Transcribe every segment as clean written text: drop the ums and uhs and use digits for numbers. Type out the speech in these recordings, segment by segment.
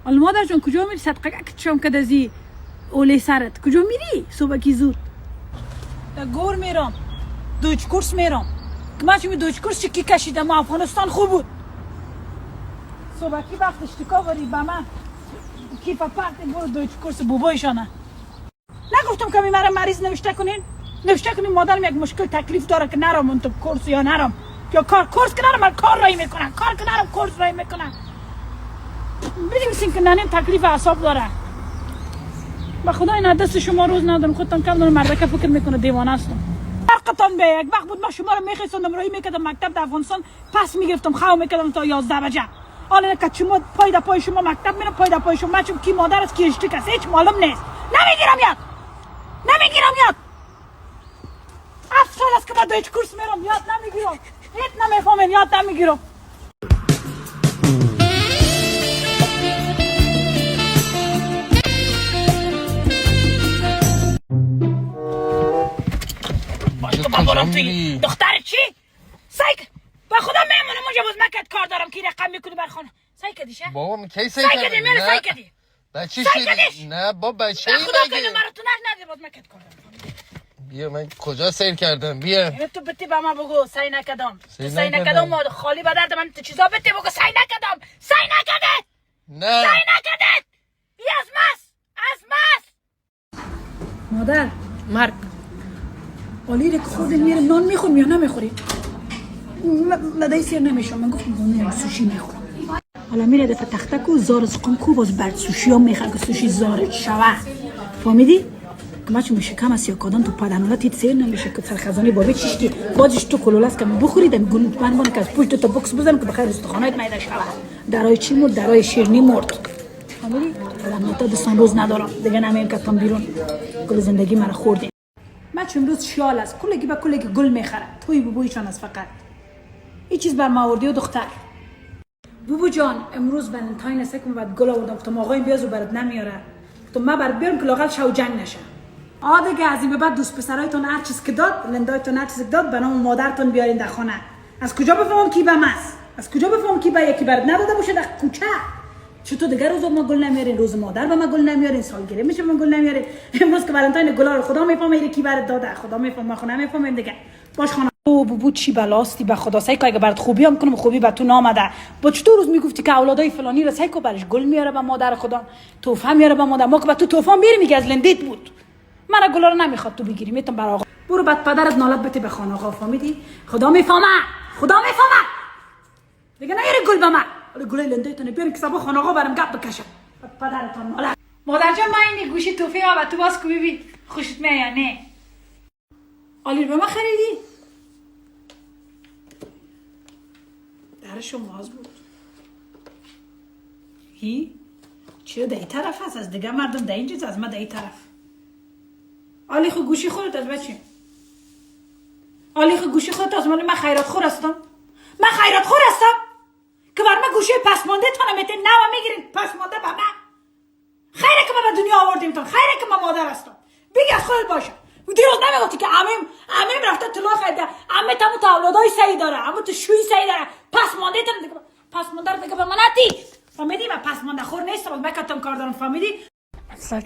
حالا مادر جان کجا میری؟ صدقه کشم که دزی اولی سرت کجا میری؟ صبح کی زود در گور میرم، دوچ کورس میرم. که من چون دوچ کورس چکی کشیدم افغانستان خوب بود. صبح کی وقت اشتکا بری با من کیف پرت برو دوچ کورس بوبایشانه. نگفتم که مرا مریض نوشته کنین؟ نوشته کنین مادرم یک مشکل تکلیف داره که نرم اون تو کورس یا نرم یا کورس که نرم کار رای میکنم، کار که نرم کورس رای میکنم. بنویسین که ننیم تکلیف اعصاب داره. با خدا این دست شما روز ندارم، خودتان کم دارم مردک فکر میکنه دیوانه هستم. فرقتان به یک وقت بود ما شما رو میخواستم راهی میکردم مکتب در افغانستان پس میگرفتم خو میکردم تا 11 بجه. حالا که شما پای در پای شما مکتب میرم پای در پای شما چون کی مادر است کی اشتک است هیچ معلوم نیست. نمیگیرم یاد 7 سال است که با دویچ کورس میرم یاد نمیگیرم هیچ نمیفهمم یاد نمیگیرم. برم توی دختر چی؟ سایک با خدا میمونم اونجا باز مکت کار دارم که رقم میکنی بر خانه. سایک دیشه؟ بابا من کی سایک کدی؟ میره سایک کدی؟ بچه چی؟ نه بابا بچه ای خدا که نمره تو نده باز مکت کار دارم. بیا من کجا سیر کردم بیا. تو بتی با ما بگو سای نکدم. سای نکدم خالی به درد من تو چیزا بتی بگو سای نکدم. سای نکدت. نه. سای نکدت. بیا از ماس. مادر مرگ آلی که خودت میرم نان میخورم یا نمیخوری؟ لدای سیر نمیشم من گفتم میرم سوشی میخورم. حالا میره دفعه تخته کو زار سقم کو باز برد سوشی ها میخواد که سوشی زارت شوه. فهمیدی؟ که ما چون میشه کم است یا کادان تو پدنولا تیت سیر نمیشه که سرخزانی بابی چیشتی بازش تو کلولاس که بخورید گلوت من که از پشت تا بوکس بزنم که بخیر استخوانات میده شوه. درای چی مرد؟ درای شیرینی مرد. فهمیدی؟ حالا من تا دستان روز ندارم دیگه نمیم که تام بیرون کل زندگی مرا خوردی. من چون امروز شیال است کلگی با کلگی گل میخره توی بوبویشان است فقط این چیز بر ما آوردی و دختر بوبو جان امروز ولنتاین است که بعد گل آوردم گفتم آقا این بیازو برات نمیاره گفتم من برات بیارم که لااقل شو جنگ نشه دیگه از این به بعد دوست پسرایتون هر چیز که داد لندایتون هر چیز داد به نام مادرتون بیارین در خانه. از کجا بفهمم کی به ماست؟ از کجا بفهمم کی به یکی برات نداده باشه در کوچه؟ چطور دیگه روز ما گل نمیارین روز مادر به ما گل نمیارین سالگیری میشه ما گل نمیارین امروز که ولنتاین گلا رو خدا میفهمه کی برات داده خدا میفهمه خونه میفهمیم دیگه باش خانم بوبو چی بلاستی به خدا سعی که اگه برات خوبی هم کنم خوبی به تو نامده با چطور روز میگفتی که اولادای فلانی رو سعی کو برش گل میاره به مادر خدا تحفه میاره به مادر ما که به تو تحفه میری میگه از لندیت بود من گلا رو نمیخواد تو بگیری میتم برای آقا برو بعد پدرت نالت بده به خانه آقا فهمیدی خدا میفهمه دیگه نیاری گل به من گلای لندیتونه بیارین که صبح خانه آقا برام گپ بکشم پدرتون نالت مادر جان من این گوشی توفی ها و تو باز کو ببین خوشت میاد یا نه آلی به ما خریدی درشو ماز بود چرا در این طرف هست از دیگه مردم در اینجا از ما در این طرف آلی خو گوشی خودت از بچه آلی خو گوشی خودت از من خیرات خور هستم که بر من گوشی پسمانده تانه میتین نوه میگیرین پسمانده به من خیره که من به دنیا آوردیم تان خیره که من مادر هستم بگی از خودت باشه دیروز نمیگفتی که عمیم رفته طلا خریده عمت همون تا اولادای سعی داره همون تو شوی سعی داره پسمانده تانه دیگه پسمانده رو دیگه به من نتی فهمیدی من پسمانده خور نیستم از مکتم کار دارم فهمیدی سر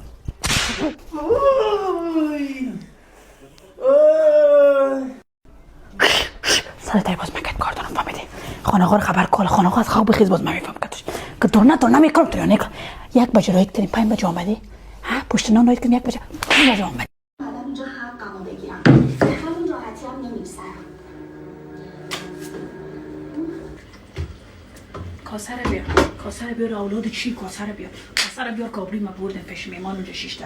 باز مکت کار دارم فهمیدی خانه رو خبر کن خانه از خواب بخیز باز من میفهم که تو نمیکنم تو یا نکن 1 بجه رایت کنیم 5 بجه آمدی پشت نان رایت کنیم 1 بجه 5 بجه آمدی اینجا حقمو بگیرم به همین راحتی هم نمیگذرم کاسه بیار اولاد چی کاسه بیار کابلی ما بردن پیش میمان اونجا 6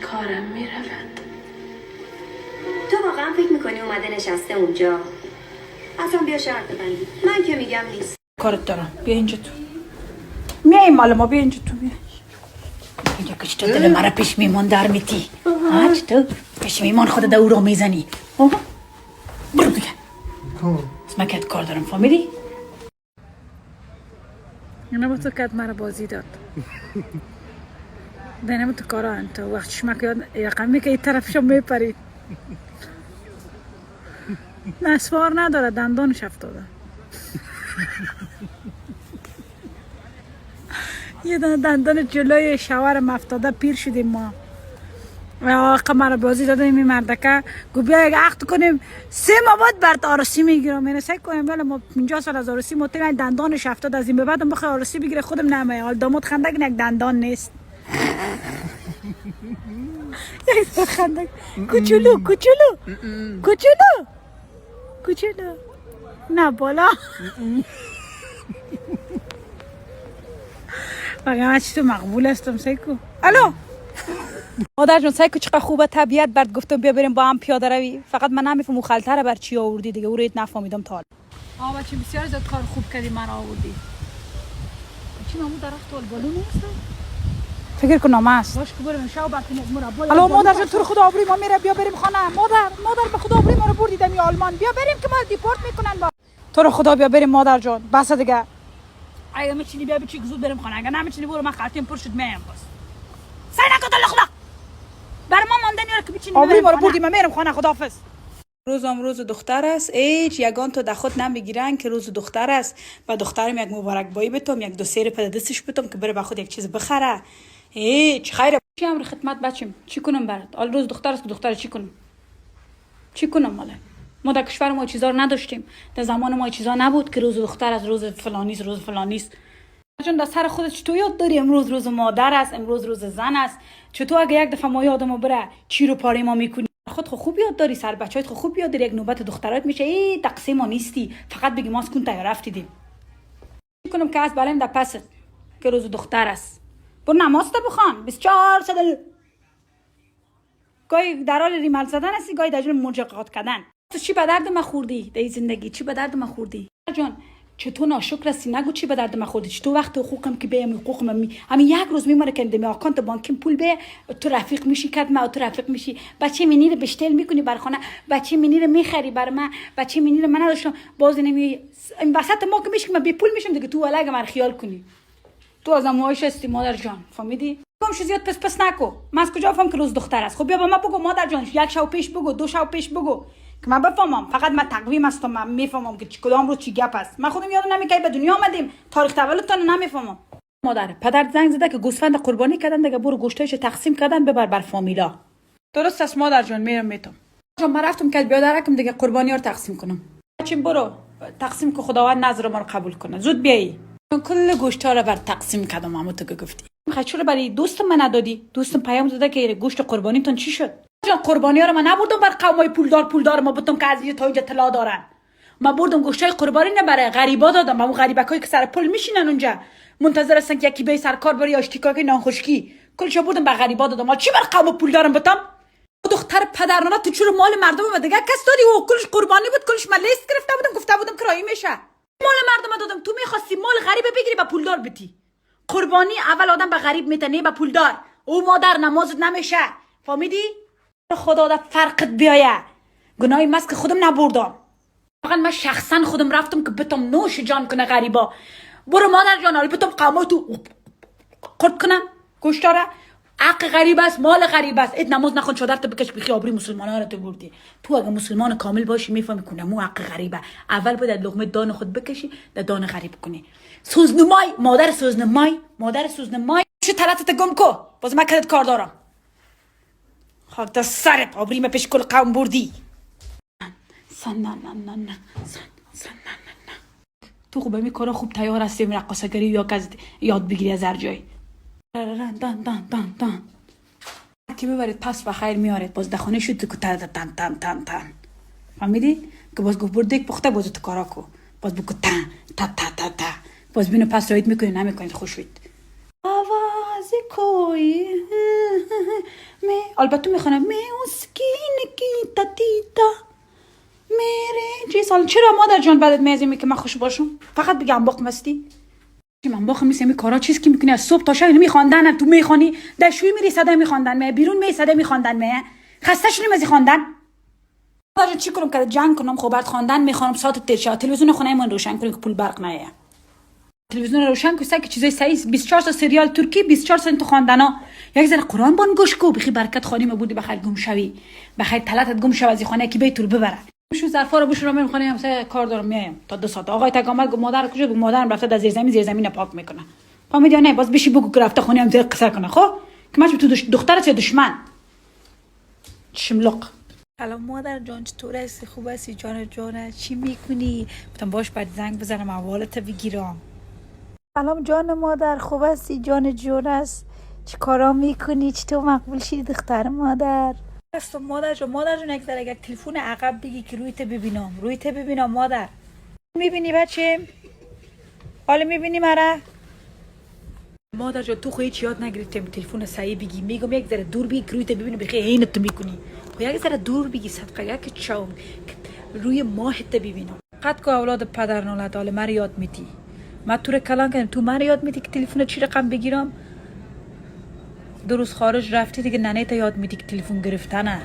کارم میرود تو واقعا فکر میکنی اومده نشسته اونجا اصلا بیا شرط ببندی من که میگم نیست کارت دارم بیا اینجا تو میای مال ما بیا اینجا تو بیا اینجا کش تو دل مرا پیش میمان در میتی تو پیش میمان خود در او را میزنی برو دیگه از من کت کار دارم فهمیدی؟ اینا با تو کت مرا بازی داد دینم تو کارا انتا وقت شمک یاد رقمی که این طرفشو میپری نسوار نداره دندانش افتاده یه دندان جلوی شوهرم افتاده پیر شدیم ما. قمر بازی دادیم این مردکه گو بیا یک عقد کنیم 3 ماه بعد برات آرسی میگیرم. من سعی کنیم ولی ما 50 سال از آرسی ما تیم دندانش افتاد از این به بعدم بخوای آرسی بگیره خودم نمیه. حال داماد خندق یک دندان نیست. یک خندق کوچولو نه بالا. بگم چی تو مقبول هستم سیکو. الو مادر جون سیکو چقدر خوبه طبیعت برد گفتم بیا بریم با هم پیاده روی. فقط من نمیفهمم خالته رو بر چی آوردی دیگه او رو نفهمیدم تا حالا. بچه بسیار زیاد کار خوب کردی من آوردی. چی مامو درخت ول بالون نیست؟ فکر کنم است. باش که بریم شاو بعد مربا. الو مادر جون تو رو خدا آبروی ما میره بیا بریم خانه. مادر به خدا آبروی ما رو بردی دمی آلمان. بیا بریم که ما دیپورت میکنن با. تو رو خدا بیا بریم مادر جون. بس دیگه. اگه میچینی بیا بچی زود بریم خانه. اگه نمیچینی برو من خاطرم پر شد میام باز. سعی نکن الله خدا. بر ما ماندنی رو که بچینی. آبروی ما رو بردی من میرم خانه خداحافظ. روز دختر است. ایچ یگان تو دخوت نمیگیرن که روز دختر است. و دخترم یک مبارک بایی بتم یک 2 سیر پد دستش بتم که بره با خود یک چیز بخره. هیچ خیره چی امر خدمت بچم چی کنم برات حال روز دختر است که دختر چی کنم ماله ما در کشور ما چیزا رو نداشتیم در زمان ما چیزا نبود که روز دختر از روز فلانی است چون در سر خودت چطور یاد داری امروز روز مادر است امروز روز زن است چطور اگه یک دفعه ما یادمو بره چی رو پاره ما میکنی خود خوب یاد داری سر بچه‌هات خوب یاد داری یک نوبت دخترات میشه ای تقسیم ما نیستی فقط بگی ما سکون تیار رفتیدیم چی کنم که از بالام در پس که روز دختر است برو نماز تا بخوان 24 ساعت گاهی در حال ریمال زدن هستی گاهی در جور منجقات کردن تو چی به درد من خوردی در زندگی چی به درد من خوردی جان چطور ناشکر هستی نگو چی به درد من خوردی چطور وقت حقوقم که بهم حقوقم همین یک روز میمونه که دمی اکانت بانکیم پول به تو رفیق میشی کد ما تو رفیق میشی بچه منی رو بشتل میکنی بر خانه بچه منی رو میخری بر من بچه منی رو من نداشتم باز نمی این وسط ما که میشم من بی پول میشم دیگه تو ولای من خیال کنی تو از اموایش هستی مادر جان فهمیدی کم شو زیاد پس نکو من از کجا فهم که روز دختر است خب بیا با من بگو مادر جان یک شو پیش بگو 2 شو پیش بگو که من بفهمم فقط من تقویم هستم من میفهمم که کدام روز چی گپ است من خودم یادم نمیاد به دنیا آمدیم تاریخ تولدتون نمیفهمم مادر پدر زنگ زده که گوسفند قربانی کردن دیگه برو گوشتایش تقسیم کردن ببر بر فامیلا درست است مادر جان میتم جان من رفتم که بیادرکم دیگه قربانی رو تقسیم کنم بچیم برو تقسیم که خداوند نظر ما رو قبول کنه زود بیایی کل گوشتا رو بر تقسیم کردم اما تو که گفتی میخوای چرا برای دوستم من ندادی دوستم پیام داده که گوشت قربانیتون چی شد جان قربانی ها رو من نبردم بر قومای پولدار ما بودم که از تا اینجا طلا دارن من بردم گوشتای قربانی نه برای غریبا دادم اون غریبکایی که سر پل میشینن اونجا منتظر هستن که یکی به سرکار بری آشتیکاکی نانخوشکی کلشو بردم به غریبا دادم ما چی بر قوم پولدارم بتم دختر پدرانه تو چرا مال مردم و دیگه کس دادی و کلش قربانی بود کلش من لیست گرفته بودم گفته بودم کرایی میشه مال مردم دادم تو میخواستی مال غریب بگیری با پولدار بتی قربانی اول آدم به غریب میتنه با پولدار او مادر نمازت نمیشه فهمیدی خدا دا فرقت بیایه گناهی مست که خودم نبردم فقط من شخصا خودم رفتم که بتم نوش جان کنه غریبا برو مادر جان حالا بتم قامای تو قرد کنم گوشتاره حق غریب است مال غریب است ات نماز نخون چادرت بکش بخی آبروی مسلمانان رو تو بردی تو اگه مسلمان کامل باشی میفهمی کنه مو حق غریبه اول باید لقمه دان خود بکشی در دان غریب کنی سوزنمای مادر سوزنمای چه طلعتت گم کو باز من کدت کار دارم خاک در سرت آبروی ما پیش کل قوم بردی نه تو خوب می کارا خوب تیار هستی رقاصگری یا که یاد بگیری از هر جایی دان که ببرید پس بخیر میارید باز دخانه شد که تن فهمیدی که باز گفت بردک پخته باز تو کارا کو باز بگو تا باز بینو پس رایت میکنید نمیکنید خوش بید آوازی کوی البته میخونم میوسکین کیتا تیتا میره چی سال چرا مادر جان بعدت میازیمی که من خوش باشم فقط بگم باق مستی من باخم نیست می کارا چیز که میکنی از صبح تا شب میخواندن تو میخوانی در شوی میری صدا میخواندن می بیرون می صدا میخواندن می خسته شدیم از خواندن باشه چی کنم که جنگ کنم خب بعد خواندن میخوام ساعت تلویزیون تلویزیون خونه من روشن کنیم که پول برق نیه تلویزیون روشن کنی که چیزای صحیح 24 تا سریال ترکی 24 تا تو خواندنا یک ذره قرآن بان گوش کو بخی برکت خانی ما بودی بخیر گم شوی بخیر طلعتت گم شو از خانه کی بیت رو ببره شو ظرفا رو بشورم میرم خونه همسایه کار دارم میایم تا 2 ساعت آقای تک آمد گفت مادر کجا بود مادرم رفته در زیر زمین پاک میکنه فهمیدی یا نه؟ باز بشی بگو که رفته خونه هم زیر قصر کنه خب که ماش تو دخترت یا دشمن شملق. سلام مادر جان، چطور هستی؟ خوب هستی جان؟ چی میکنی؟ گفتم باش بعد زنگ بزنم احوالت بگیرم. سلام جان مادر، خوب هستی جان است؟ چی کارا میکنی؟ چطور مقبول شدی دختر مادر؟ هستم مادر جان یک ذره اگر تلفن عقب بگی که رویت ببینم مادر. میبینی بچه؟ حالا میبینی مرا؟ مادر جان تو خو هیچ یاد نگرفتیم تلفن صحیح بگی. میگم یک ذره دور بگی که رویت ببینم بخیر عینت میکنی. خو یک ذره دور بگی صدقه که چاو روی ماهت ببینم. قد که اولاد پدر نالت حال مرا یاد میدی. من تو رو کلان کردم تو مرا یاد میدی که تلفن چی رقم بگیرم؟ دو روز خارج رفتی دیگه ننه تا یاد میدی که تلفن گرفتنه.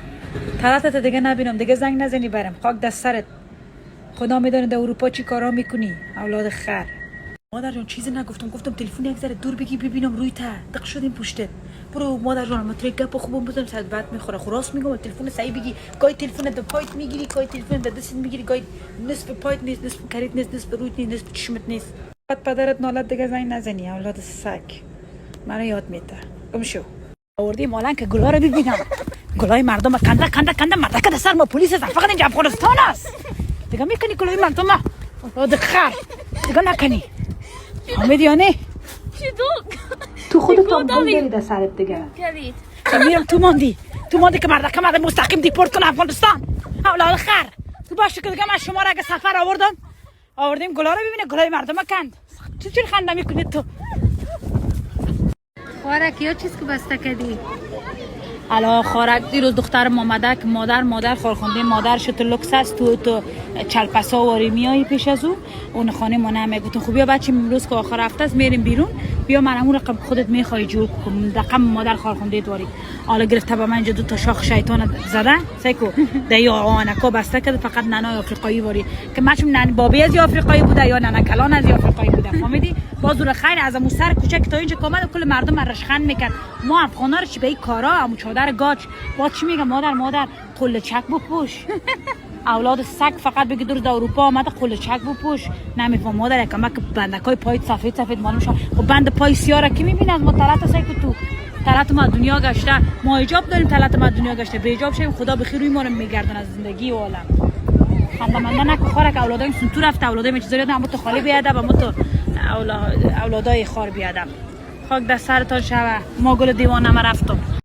طرفت دیگه نبینم، دیگه زنگ نزنی برم. خاک دست سرت. خدا میدونه در اروپا چی کارا میکنی اولاد خر. مادر جان چیزی نگفتم، گفتم تلفن یک ذره دور بگی ببینم روی تا دق شدیم پشتت. برو مادر جان من تو گپ خوبم بزنم صد بعد میخوره. خلاص میگم تلفن صحیح بگی. گاهی تلفن در پایت میگیری، گاهی تلفن در دستت میگیری، گاهی نصف پایت نیست، نصف کریت نیست، نصف رویت نیست، نصف چشمت نیست. بعد پدرت نالت دیگه زنگ نزنی اولاد سگ. منو یاد میده. گم شو. آوردیم مالن که گلا رو ببینم. گلای مردم کنده مردک در سر ما پلیس است. فقط اینجا افغانستان است. دیگه میکنی گلای مردم اولاد خر. دیگه نکنی. فهمیدی یا نه؟ تو خودت هم بگیری در سرت دیگه. میرم تو ماندی که مردک مرد مستقیم دیپورت کنه افغانستان. اولاد خر. تو باشه که دیگه من شما را اگه سفر آوردیم گلا رو ببینه. گلای مردم کند. تو چی خنده میکنی تو؟ خوارک یا چیز که بسته کردی؟ حالا خوارک دیروز دخترم آمده که مادر خورخونده مادرش تو لوکس است تو چلپسا واری میایی پیش از اون خانه ما نمیگفتن خوبیا بچه امروز که آخر هفته است میریم بیرون بیا من اون رقم خودت میخوای جور کنم رقم مادر خورخونده دواری. حالا گرفته به من اینجا دو تا شاخ شیطان زده سیکو دیا آنکا بسته کرده فقط ننای آفریقایی واری که مچم نن بابی از آفریقایی بوده یا ننه کلان از آفریقایی بوده. فهمیدی؟ بازور خیر از مو سر کوچک تا اینجا کامل کل مردم رشخند میکرد. ما افغانا رو چی به این کارا امو چادر گاچ با چی میگم مادر قله چک بپوش. اولاد سگ فقط بگی دور اروپا آمده قله چک بپوش. نمیفهم مادر یکم که بندکای پایت سفید معلوم شد. خب بند پای سیاره کی میبینه؟ ما طلعت سگ تو طلعت ما دنیا گشته. ما حجاب داریم طلعت ما دنیا گشته. به حجاب شیم خدا بخیر روی ما رو میگردن از زندگی و عالم. خندمنده نکو خورک اولادای سنتور رفته اولادای می چیزا اما تو خالی بیادب اما تو اولادای خار بیادب. خاک در سرتان شوه ما گل دیوانه ما رفتم.